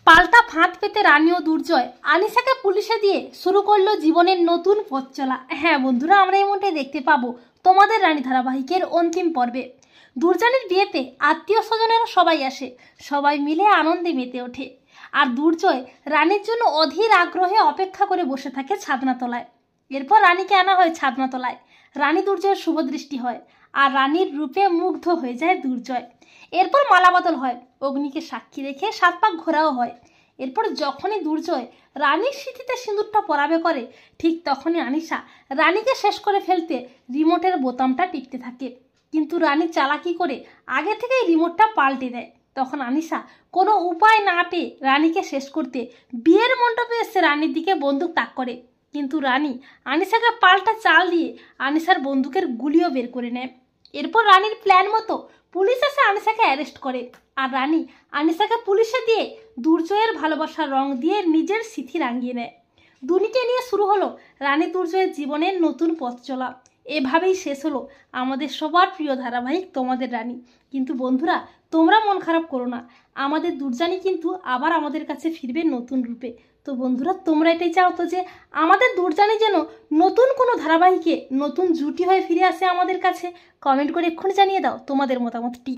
পাল্টা ফাঁদ পেতে রানী ও দুর্জয় আনিশাকে পুলিশে দিয়ে শুরু করলো জীবনের নতুন পথ চলা। হ্যাঁ বন্ধুরা, আমরা এমনটাই দেখতে পাবো তোমাদের রানী ধারাবাহিকের অন্তিম পর্বে। দুর্জনের বিয়েতে আত্মীয় স্বজনেরা সবাই আসে, সবাই মিলে আনন্দে মেতে ওঠে। আর দুর্জয় রানীর জন্য অধীর আগ্রহে অপেক্ষা করে বসে থাকে ছাদনাতলায়। এরপর রানীকে আনা হয় ছাদনাতলায়। রানী দুর্জয়ের শুভদৃষ্টি হয় আর রানীর রূপে মুগ্ধ হয়ে যায় দুর্জয়। এরপর মালা বদল হয়, অগ্নিকে সাক্ষী রেখে 7 পাক ঘোরাও হয়। এরপর যখনই দুর্জয় রানীর সিঁথিতে সিঁদুরটা পরাবে করে, ঠিক তখনই আনিশা রানীকে শেষ করে ফেলতে রিমোটের বোতামটা টিপতে থাকে। কিন্তু রানী চালাকি করে আগে থেকেই রিমোটটা পাল্টে দেয়। তখন আনিশা কোনো উপায় না পেয়ে রানীকে শেষ করতে বিয়ের মণ্ডপে এসে রানীর দিকে বন্দুক তাক করে। কিন্তু রানী আনিশাকে পাল্টা চাল দিয়ে আনিশার বন্দুকের গুলিও বের করে নেয়। এরপর রানীর প্ল্যান মতো পুলিশ এসে আনিশাকে অ্যারেস্ট করে। আর রানী আনিশাকে পুলিশে দিয়ে দুর্জয়ের ভালোবাসার রং দিয়ে নিজের সিথি রাঙিয়ে নেয়। দুনিকে নিয়ে শুরু হলো রানী দুর্জয়ের জীবনের নতুন পথ চলা। এভাবেই শেষ হলো আমাদের সবার প্রিয় ধারাবাহিক তোমাদের রানী। কিন্তু বন্ধুরা, তোমরা মন খারাপ করো না, আমাদের দুর্জানি কিন্তু আবার আমাদের কাছে ফিরবে নতুন রূপে। তো বন্ধুরা, তোমরা এটাই চাও তো যে আমাদের দুর্জানি যেন নতুন কোনো ধারাবাহিকে নতুন জুটি হয়ে ফিরে আসে আমাদের কাছে? কমেন্ট করে এক্ষুনি জানিয়ে দাও তোমাদের মতামতটি।